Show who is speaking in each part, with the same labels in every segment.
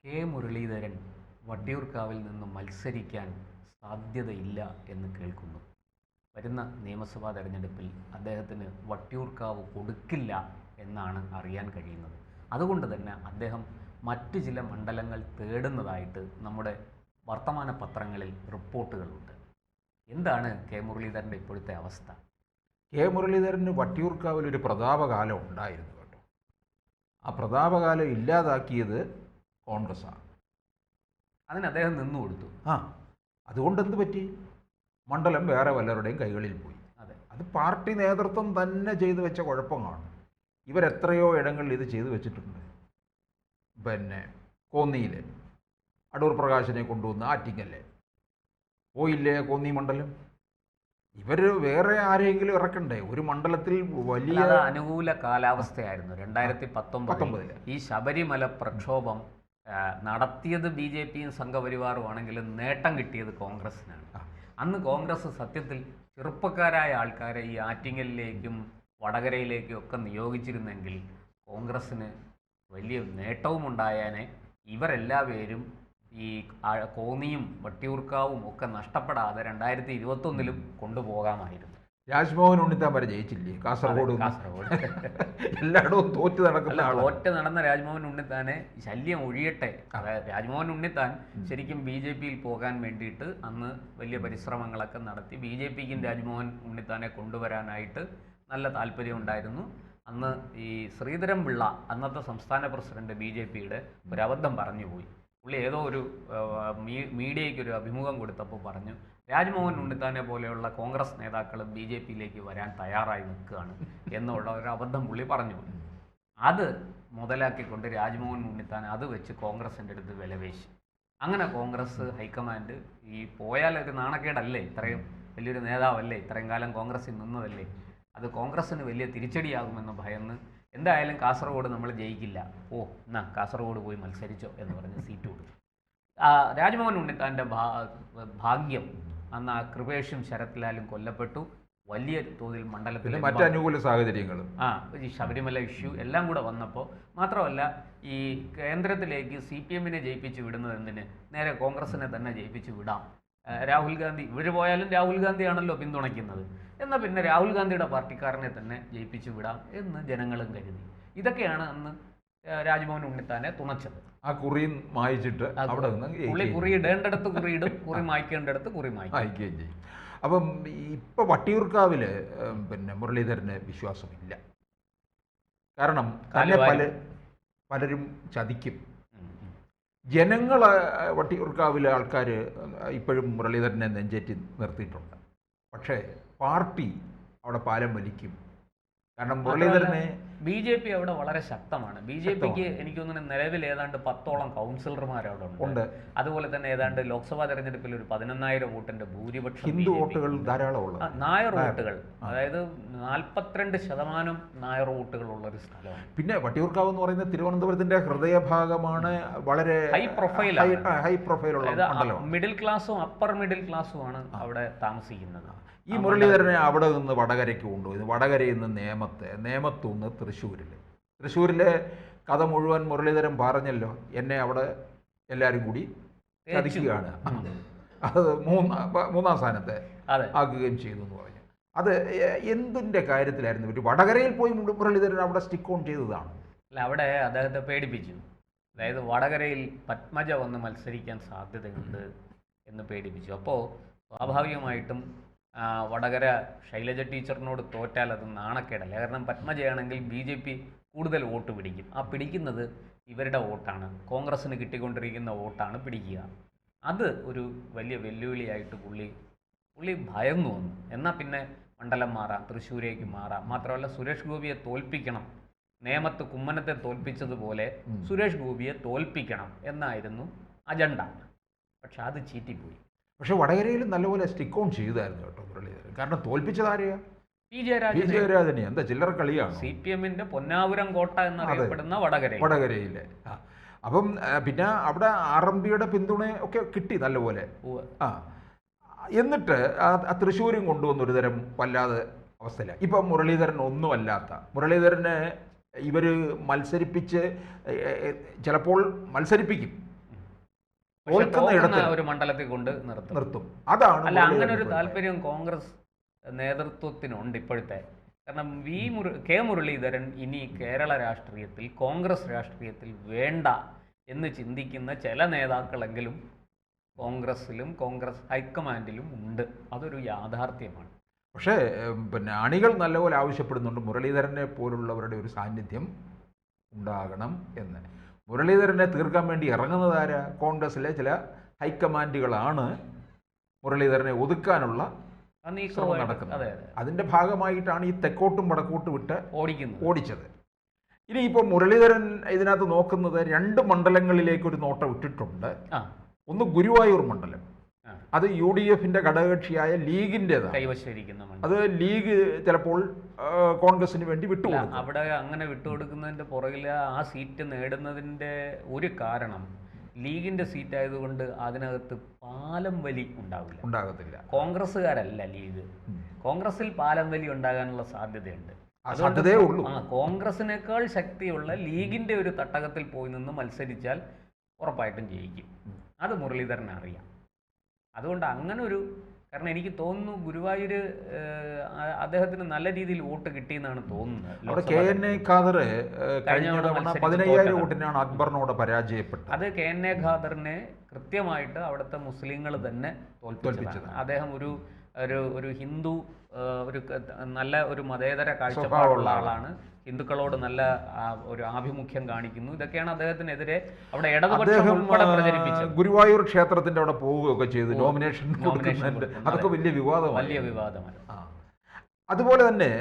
Speaker 1: K Muraleedharan വട്ടിയൂർക്കാവിൽ നിന്നും മത്സരിക്കാൻ സാധ്യതയില്ല എന്ന് കേൾക്കുന്നു. വരുന്ന നിയമസഭാ തെരഞ്ഞെടുപ്പിൽ അദ്ദേഹത്തിന് വട്ടിയൂർക്കാവ് കൊടുക്കില്ല എന്നാണ് അറിയാൻ കഴിയുന്നത്. അതുകൊണ്ട് തന്നെ അദ്ദേഹം മറ്റ് ചില മണ്ഡലങ്ങൾ തേടുന്നതായിട്ട് നമ്മുടെ വർത്തമാന പത്രങ്ങളിൽ റിപ്പോർട്ടുകളുണ്ട്. എന്താണ് കെ മുരളീധരൻ്റെ ഇപ്പോഴത്തെ അവസ്ഥ?
Speaker 2: കെ മുരളീധരന് വട്ടിയൂർക്കാവിൽ ഒരു പ്രതാപകാലം ഉണ്ടായിരുന്നു കേട്ടോ. ആ പ്രതാപകാലം ഇല്ലാതാക്കിയത് കോൺഗ്രസ്സാണ്.
Speaker 1: അതിന് അദ്ദേഹം നിന്നു കൊടുത്തു.
Speaker 2: അതുകൊണ്ട് എന്ത് പറ്റി? മണ്ഡലം വേറെ വല്ലവരുടെയും കൈകളിൽ പോയി. അത് പാർട്ടി നേതൃത്വം തന്നെ ചെയ്തു വെച്ച കുഴപ്പമാണ്. ഇവരെത്രയോ ഇടങ്ങളിൽ ഇത് ചെയ്തു വെച്ചിട്ടുണ്ട്. കോന്നിയിൽ അടൂർ പ്രകാശിനെ കൊണ്ടുവന്ന് ആറ്റിങ്ങല്ലേ പോയില്ലേ കോന്നി മണ്ഡലം? ഇവർ വേറെ ആരെങ്കിലും ഇറക്കണ്ടേ? ഒരു മണ്ഡലത്തിൽ വലിയ
Speaker 1: അനുകൂല കാലാവസ്ഥയായിരുന്നു 2019 ഈ ശബരിമല പ്രക്ഷോഭം നടത്തിയത് BJPയും സംഘപരിവാറുമാണെങ്കിലും നേട്ടം കിട്ടിയത് കോൺഗ്രസിനാണ്. അന്ന് കോൺഗ്രസ് സത്യത്തിൽ ചെറുപ്പക്കാരായ ആൾക്കാരെ ഈ ആറ്റിങ്ങലിലേക്കും വടകരയിലേക്കും ഒക്കെ നിയോഗിച്ചിരുന്നെങ്കിൽ കോൺഗ്രസ്സിന് വലിയ നേട്ടവും ഉണ്ടായേനെ. ഇവരെല്ലാവരും ഈ കോന്നിയും വട്ടിയൂർക്കാവും ഒക്കെ നഷ്ടപ്പെടാതെ 2021 കൊണ്ടുപോകാമായിരുന്നു.
Speaker 2: രാജ്മോഹൻ ഉണ്ണിത്താൻ വരെ ജയിച്ചില്ലേ കാസർഗോഡ്? എല്ലായിടവും തോറ്റ്
Speaker 1: നടന്ന രാജ്മോഹൻ ഉണ്ണിത്താനെ ശല്യം ഒഴിയട്ടെ. അതായത് രാജ്മോഹൻ ഉണ്ണിത്താൻ ശരിക്കും BJPയിൽ പോകാൻ വേണ്ടിയിട്ട് അന്ന് വലിയ പരിശ്രമങ്ങളൊക്കെ നടത്തി. BJPക്കും രാജ്മോഹൻ ഉണ്ണിത്താനെ കൊണ്ടുവരാനായിട്ട് നല്ല താല്പര്യം ഉണ്ടായിരുന്നു. അന്ന് ഈ ശ്രീധരൻ പിള്ള അന്നത്തെ സംസ്ഥാന പ്രസിഡന്റ് BJPയുടെ ഒരു അബദ്ധം പറഞ്ഞുപോയി. പുള്ളി ഏതോ ഒരു മീഡിയയ്ക്ക് ഒരു അഭിമുഖം കൊടുത്തപ്പോൾ പറഞ്ഞു, രാജ്മോഹൻ ഉണ്ണിത്താനെ പോലെയുള്ള കോൺഗ്രസ് നേതാക്കൾ BJPയിലേക്ക് വരാൻ തയ്യാറായി നിൽക്കുകയാണ് എന്നുള്ള ഒരു അബദ്ധം പുള്ളി പറഞ്ഞു. അത് മുതലാക്കിക്കൊണ്ട് രാജ്മോഹൻ ഉണ്ണിത്താൻ അത് വെച്ച് കോൺഗ്രസിൻ്റെ അടുത്ത് വിലവേശി. അങ്ങനെ കോൺഗ്രസ് ഹൈക്കമാൻഡ് ഈ പോയാൽ ഒരു നാണക്കേടല്ലേ, ഇത്രയും വലിയൊരു നേതാവല്ലേ, ഇത്രയും കാലം കോൺഗ്രസിൽ നിന്നതല്ലേ, അത് കോൺഗ്രസ്സിന് വലിയ തിരിച്ചടിയാകുമെന്ന് ഭയന്ന് എന്തായാലും കാസർഗോഡ് നമ്മൾ ജയിക്കില്ല, എന്നാ കാസർഗോഡ് പോയി മത്സരിച്ചോ എന്ന് പറഞ്ഞ് സീറ്റ് കൊടുത്തു. രാജ്മോഹൻ ഉണ്ണിത്താൻ്റെ ഭാഗ്യം അന്ന് ആ കൃപേഷും ശരത്ലാലും കൊല്ലപ്പെട്ടു. വലിയ തോതിൽ മണ്ഡലത്തിൽ
Speaker 2: മറ്റ് അനുകൂല സാഹചര്യങ്ങളും
Speaker 1: ഈ ശബരിമല ഇഷ്യൂ എല്ലാം കൂടെ വന്നപ്പോൾ, മാത്രമല്ല ഈ കേന്ദ്രത്തിലേക്ക് CPM-നെ ജയിപ്പിച്ച് വിടുന്നത് എന്തിന്, നേരെ കോൺഗ്രസിനെ തന്നെ ജയിപ്പിച്ച് വിടാം. രാഹുൽ ഗാന്ധി ഇവർ പോയാലും രാഹുൽ ഗാന്ധിയാണല്ലോ പിന്തുണയ്ക്കുന്നത്, എന്നാൽ പിന്നെ രാഹുൽ ഗാന്ധിയുടെ പാർട്ടിക്കാരനെ തന്നെ ജയിപ്പിച്ചു വിടാം എന്ന് ജനങ്ങളും കരുതി. ഇതൊക്കെയാണ് അന്ന് രാജ്മോഹൻ ഉണ്ണിത്താനെ തുണച്ചത്.
Speaker 2: ആ കുറി മായിച്ചിട്ട് അവിടെ
Speaker 1: പുള്ളി കുറി ഇടേണ്ടടുത്ത് കുറിയിടും, കുറി മായ്ക്കേണ്ടടുത്ത് കുറി
Speaker 2: മായ്ക്കുകയും ചെയ്യും. അപ്പം ഇപ്പം വട്ടിയൂർക്കാവിൽ മുരളീധരന് വിശ്വാസമില്ല. കാരണം പലരും ചതിക്കും. ജനങ്ങൾ വട്ടിയൂർക്കാവിലെ ആൾക്കാർ ഇപ്പോഴും മുരളീധരനെ നെഞ്ചേറ്റി നിർത്തിയിട്ടുണ്ട്. പക്ഷേ പാർട്ടി അവിടെ പാലം വലിക്കും. കാരണം മുരളീധരനെ
Speaker 1: BJP അവിടെ വളരെ ശക്തമാണ്. BJPക്ക് എനിക്ക് തോന്നുന്നു നിലവിൽ ഏതാണ്ട് 10ഓളം കൗൺസിലർമാർ അവിടെ ഉണ്ട്. അതുപോലെ തന്നെ ഏതാണ്ട് ലോക്സഭാ തെരഞ്ഞെടുപ്പിൽ ഒരു 11,000 വോട്ടിന്റെ ഭൂരിപക്ഷം
Speaker 2: ഹിന്ദു വോട്ടുകൾ ധാരാളമുള്ള
Speaker 1: നായർ വോട്ടുകൾ, അതായത് 42% നായർ വോട്ടുകൾ ഉള്ള ഒരു സ്ഥലമാണ്.
Speaker 2: പിന്നെ വട്ടിയൂർക്കാവ് എന്ന് പറയുന്നത് തിരുവനന്തപുരത്തിന്റെ ഹൃദയഭാഗമാണ്. വളരെ
Speaker 1: ഹൈ
Speaker 2: പ്രൊഫൈലുള്ള
Speaker 1: മിഡിൽ ക്ലാസ്സും അപ്പർ മിഡിൽ ക്ലാസ്സുമാണ് അവിടെ താമസിക്കുന്നത്.
Speaker 2: ഈ മുരളീധരനെ അവിടെ നിന്ന് വടകരയ്ക്ക് കൊണ്ടുപോയി. വടകരയിൽ നിന്ന് നേമത്തു നിന്ന് തൃശ്ശൂരിലെ കഥ മുഴുവൻ മുരളീധരൻ പറഞ്ഞല്ലോ, എന്നെ അവിടെ എല്ലാവരും കൂടി ചതിക്കുകയാണ്, അത് മൂന്നാം സ്ഥാനത്തെ ആക്കുകയും ചെയ്തു എന്ന് പറഞ്ഞു. അത് എന്തിൻ്റെ കാര്യത്തിലായിരുന്നു? ഇവർ വടകരയിൽ പോയി മുരളീധരൻ അവിടെ സ്റ്റിക്ക് ഓൺ ചെയ്തതാണ്.
Speaker 1: അല്ല, അവിടെ അദ്ദേഹത്തെ പേടിപ്പിച്ചു. അതായത് വടകരയിൽ പത്മജ വന്ന് മത്സരിക്കാൻ സാധ്യതയുണ്ട് എന്ന് പേടിപ്പിച്ചു. അപ്പോൾ സ്വാഭാവികമായിട്ടും വടകര ശൈലജ ടീച്ചറിനോട് തോറ്റാൽ അത് നാണക്കേടല്ല. കാരണം പത്മജയാണെങ്കിൽ BJP കൂടുതൽ വോട്ട് പിടിക്കും. ആ പിടിക്കുന്നത് ഇവരുടെ വോട്ടാണ്, കോൺഗ്രസ്സിന് കിട്ടിക്കൊണ്ടിരിക്കുന്ന വോട്ടാണ് പിടിക്കുക. അത് ഒരു വലിയ വെല്ലുവിളിയായിട്ട് പുള്ളി ഭയന്നു വന്നു. എന്നാൽ പിന്നെ മണ്ഡലം മാറാം, തൃശ്ശൂരേക്ക് മാറാം. മാത്രമല്ല സുരേഷ് ഗോപിയെ തോൽപ്പിക്കണം, നേമത്ത് കുമ്മനത്തെ തോൽപ്പിച്ചതുപോലെ സുരേഷ് ഗോപിയെ തോൽപ്പിക്കണം എന്നായിരുന്നു അജണ്ട. പക്ഷെ അത് ചീറ്റിപ്പോയി.
Speaker 2: പക്ഷെ വടകരയിൽ നല്ലപോലെ സ്റ്റിക്ക് ഓൺ ചെയ്തായിരുന്നു കേട്ടോ മുരളീധരൻ. കാരണം തോൽപ്പിച്ചതാരെയാ?
Speaker 1: പി
Speaker 2: ജയരാജനെ. എന്താ ചില്ലറ കളിയാണ്?
Speaker 1: CPM-ന്റെ പൊന്നാപുരം കോട്ട എന്നറിയപ്പെടുന്ന
Speaker 2: വടകരയിലെ. അപ്പം പിന്നെ അവിടെ RMPയുടെ പിന്തുണ ഒക്കെ കിട്ടി നല്ലപോലെ. എന്നിട്ട് തൃശ്ശൂരും കൊണ്ടുവന്ന ഒരു തരം വല്ലാതെ അവസ്ഥയില്ല. ഇപ്പം മുരളീധരൻ ഒന്നുമല്ലാത്ത മുരളീധരനെ ഇവർ മത്സരിപ്പിച്ച് ചിലപ്പോൾ മത്സരിപ്പിക്കും. തോൽക്കുന്ന ഇടത്തിൽ
Speaker 1: ഒരു മണ്ഡലത്തിൽ കൊണ്ട്
Speaker 2: നിർത്തും. അതാണ്
Speaker 1: അല്ല, അങ്ങനെ ഒരു താല്പര്യം കോൺഗ്രസ് നേതൃത്വത്തിനുണ്ട് ഇപ്പോഴത്തെ. കാരണം കെ മുരളീധരൻ ഇനി കേരള രാഷ്ട്രീയത്തിൽ, കോൺഗ്രസ് രാഷ്ട്രീയത്തിൽ വേണ്ട എന്ന് ചിന്തിക്കുന്ന ചില നേതാക്കളെങ്കിലും കോൺഗ്രസ്സിലും കോൺഗ്രസ് ഹൈക്കമാൻഡിലും ഉണ്ട്. അതൊരു യാഥാർത്ഥ്യമാണ്.
Speaker 2: പക്ഷേ പിന്നെ അണികൾ നല്ലപോലെ ആവശ്യപ്പെടുന്നുണ്ട് മുരളീധരനെ പോലുള്ളവരുടെ ഒരു സാന്നിധ്യം ഉണ്ടാകണം എന്ന്. മുരളീധരനെ തീർക്കാൻ വേണ്ടി ഇറങ്ങുന്നതാരാ? കോൺഗ്രസിലെ ചില ഹൈക്കമാൻഡുകളാണ് മുരളീധരനെ ഒതുക്കാനുള്ള ശ്രമം നടക്കുന്നത്. അതിൻ്റെ ഭാഗമായിട്ടാണ് ഈ തെക്കോട്ടും വടക്കോട്ടും വിട്ട് ഓടിച്ചത്. ഇനിയിപ്പോൾ മുരളീധരൻ ഇതിനകത്ത് നോക്കുന്നത് 2 മണ്ഡലങ്ങളിലേക്ക് ഒരു നോട്ടം ഇട്ടിട്ടുണ്ട്. ഒന്ന് ഗുരുവായൂർ മണ്ഡലം, അത് UDFന്റെ ഘടകകക്ഷിയായ ലീഗിൻ്റെതാണ്. അത് ലീഗ് ചിലപ്പോൾ കോൺഗ്രസിന് വേണ്ടി വിട്ടുകൊടുക്കും.
Speaker 1: അവിടെ അങ്ങനെ വിട്ടുകൊടുക്കുന്നതിൻ്റെ പുറകിൽ ആ സീറ്റ് നേടുന്നതിൻ്റെ ഒരു കാരണം ലീഗിൻ്റെ സീറ്റ് ആയതുകൊണ്ട് അതിനകത്ത് പാലം വലി
Speaker 2: ഉണ്ടാകത്തില്ല.
Speaker 1: കോൺഗ്രസ്സുകാരല്ല ലീഗ്. കോൺഗ്രസിൽ പാലം വലി ഉണ്ടാകാനുള്ള സാധ്യതയുണ്ട്. കോൺഗ്രസിനേക്കാൾ ശക്തിയുള്ള ലീഗിൻ്റെ ഒരു തട്ടകത്തിൽ പോയി നിന്ന് മത്സരിച്ചാൽ ഉറപ്പായിട്ടും ജയിക്കും. അത് മുരളീധരൻ അറിയാം. അതുകൊണ്ട് അങ്ങനെ ഒരു, കാരണം എനിക്ക് തോന്നുന്നു ഗുരുവായൂർ അദ്ദേഹത്തിന് നല്ല രീതിയിൽ വോട്ട് കിട്ടിയെന്നാണ് തോന്നുന്നത്.
Speaker 2: KNA ഖാദർ കഴിഞ്ഞ 15,000 വോട്ടിനാണ് അക്ബറിനോട് പരാജയപ്പെട്ടത്.
Speaker 1: അത് KNA ഖാദറിനെ കൃത്യമായിട്ട് അവിടുത്തെ മുസ്ലിങ്ങൾ തന്നെ തോൽപ്പിച്ചതാണ്. അദ്ദേഹം ഒരു ഹിന്ദു, ഒരു നല്ല ഒരു മതേതര കാഴ്ചപ്പാടുള്ള ആളാണ്. ഹിന്ദുക്കളോട് നല്ല ഒരു ആഭിമുഖ്യം കാണിക്കുന്നു. ഇതൊക്കെയാണ് അദ്ദേഹത്തിനെതിരെ അവിടെ ഇടതുപക്ഷം ഉൾപ്പെടെ പ്രചരിപ്പിച്ചത്.
Speaker 2: ഗുരുവായൂർ ക്ഷേത്രത്തിന്റെ അവിടെ പോവുകയൊക്കെ ചെയ്തു നോമിനേഷൻ അതൊക്കെ വലിയ വിവാദമാണ്. അതുപോലെ തന്നെ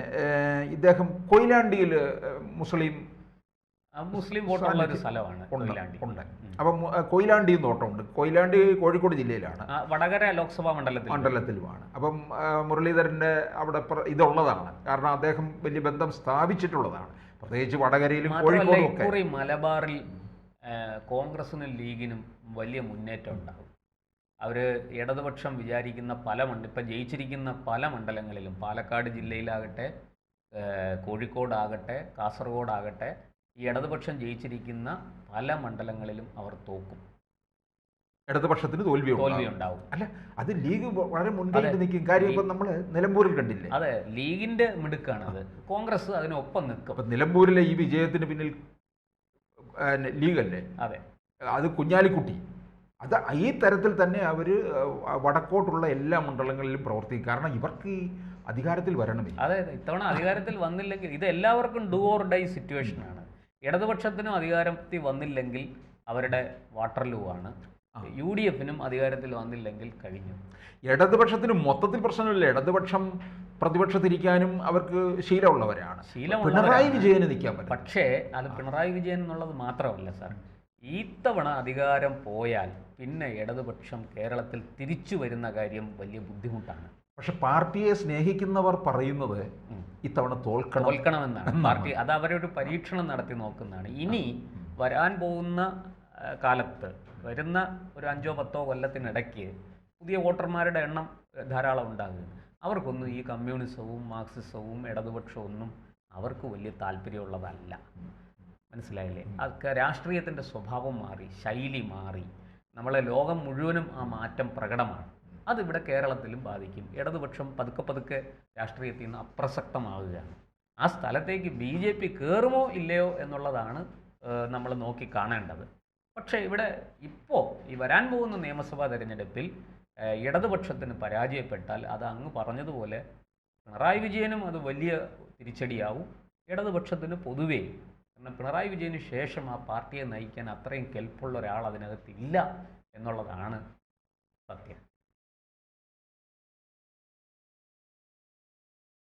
Speaker 2: ഇദ്ദേഹം കൊയിലാണ്ടിയിൽ മുസ്ലിം
Speaker 1: വോട്ടുള്ള ഒരു സ്ഥലമാണ്
Speaker 2: ഉണ്ട്. അപ്പം കൊയിലാണ്ടിയും നോട്ടമുണ്ട്. കൊയിലാണ്ടി കോഴിക്കോട് ജില്ലയിലാണ്,
Speaker 1: വടകര ലോക്സഭാ
Speaker 2: മണ്ഡലത്തിലുമാണ്. അപ്പം മുരളീധരൻ്റെ അവിടെ ഇതുള്ളതാണ്. കാരണം അദ്ദേഹം വലിയ ബന്ധം സ്ഥാപിച്ചിട്ടുള്ളതാണ്, പ്രത്യേകിച്ച് വടകരയിലും കോഴിക്കോടും ഒക്കെ.
Speaker 1: മലബാറിൽ കോൺഗ്രസിനും ലീഗിനും വലിയ മുന്നേറ്റം ഉണ്ടാകും. അവർ ഇടതുപക്ഷം വിചാരിക്കുന്ന ഇപ്പം ജയിച്ചിരിക്കുന്ന പല മണ്ഡലങ്ങളിലും, പാലക്കാട് ജില്ലയിലാകട്ടെ, കോഴിക്കോടാകട്ടെ, കാസർഗോഡാകട്ടെ, ഈ ഇടതുപക്ഷം ജയിച്ചിരിക്കുന്ന പല മണ്ഡലങ്ങളിലും അവർ തോക്കും.
Speaker 2: ഇടതുപക്ഷത്തിന് തോൽവി
Speaker 1: ഉണ്ടാവും.
Speaker 2: അല്ല, അത് ലീഗ് വളരെ മുൻകൈയിട്ട് നിൽക്കും. കാര്യം ഇപ്പം നമ്മൾ നിലമ്പൂരിൽ കണ്ടില്ലേ?
Speaker 1: അതെ, ലീഗിന്റെ മിടുക്കാണ് അത്. കോൺഗ്രസ് അതിനൊപ്പം നിൽക്കും.
Speaker 2: അപ്പം നിലമ്പൂരിലെ ഈ വിജയത്തിന് പിന്നിൽ ലീഗല്ലേ?
Speaker 1: അതെ,
Speaker 2: അത് കുഞ്ഞാലിക്കുട്ടി. അത് ഈ തരത്തിൽ തന്നെ അവർ വടക്കോട്ടുള്ള എല്ലാ മണ്ഡലങ്ങളിലും പ്രവർത്തിക്കും. കാരണം ഇവർക്ക് അധികാരത്തിൽ വരണമില്ല.
Speaker 1: അതെ, ഇത്തവണ അധികാരത്തിൽ വന്നില്ലെങ്കിൽ ഇത് എല്ലാവർക്കും ഡു ഓർ ഡൈ സിറ്റുവേഷനാണ്. ഇടതുപക്ഷത്തിനും അധികാരത്തിൽ വന്നില്ലെങ്കിൽ അവരുടെ വാട്ടർലൂ ആണ്. UDFനും അധികാരത്തിൽ വന്നില്ലെങ്കിൽ കഴിഞ്ഞു.
Speaker 2: ഇടതുപക്ഷത്തിന് മൊത്തത്തിൽ പ്രശ്നമില്ല. ഇടതുപക്ഷം പ്രതിപക്ഷത്തിരിക്കാനും അവർക്ക് ശീലമുള്ളവരാണ്. പിണറായി വിജയന് നിൽക്കാൻ പറ്റും.
Speaker 1: പക്ഷേ അത് പിണറായി വിജയൻ എന്നുള്ളത് മാത്രമല്ല സാർ, ഇത്തവണ അധികാരം പോയാൽ പിന്നെ ഇടതുപക്ഷം കേരളത്തിൽ തിരിച്ചു വരുന്ന കാര്യം വലിയ ബുദ്ധിമുട്ടാണ്.
Speaker 2: പക്ഷെ പാർട്ടിയെ സ്നേഹിക്കുന്നവർ പറയുന്നത് ഇത്തവണ
Speaker 1: തോൽക്കണമെന്നാണ്. പാർട്ടി അത് അവരൊരു പരീക്ഷണം നടത്തി നോക്കുന്നതാണ്. ഇനി വരാൻ പോകുന്ന കാലത്ത്, വരുന്ന ഒരു 5-10 കൊല്ലത്തിനിടയ്ക്ക് പുതിയ വോട്ടർമാരുടെ എണ്ണം ധാരാളം ഉണ്ടാകും. അവർക്കൊന്നും ഈ കമ്മ്യൂണിസവും മാർക്സിസവും ഇടതുപക്ഷമൊന്നും അവർക്ക് വലിയ താല്പര്യമുള്ളതല്ല. മനസ്സിലായില്ലേ? അതൊക്കെ രാഷ്ട്രീയത്തിൻ്റെ സ്വഭാവം മാറി, ശൈലി മാറി. നമ്മളെ ലോകം മുഴുവനും ആ മാറ്റം പ്രകടമാണ്. അതിവിടെ കേരളത്തിലും ബാധിക്കും. ഇടതുപക്ഷം പതുക്കെ രാഷ്ട്രീയത്തിൽ നിന്ന് അപ്രസക്തമാവുകയാണ്. ആ സ്ഥലത്തേക്ക് BJP കയറുമോ ഇല്ലയോ എന്നുള്ളതാണ് നമ്മൾ നോക്കി കാണേണ്ടത്. പക്ഷേ ഇവിടെ ഇപ്പോൾ ഈ വരാൻ പോകുന്ന നിയമസഭാ തെരഞ്ഞെടുപ്പിൽ ഇടതുപക്ഷത്തിന് പരാജയപ്പെട്ടാൽ അത് അങ്ങ് പറഞ്ഞതുപോലെ പിണറായി വിജയനും അത് വലിയ തിരിച്ചടിയാവും. ഇടതുപക്ഷത്തിന് പൊതുവേ, കാരണം പിണറായി വിജയന് ശേഷം ആ പാർട്ടിയെ നയിക്കാൻ അത്രയും കെൽപ്പുള്ള ഒരാൾ അതിനകത്തില്ല എന്നുള്ളതാണ് സത്യം.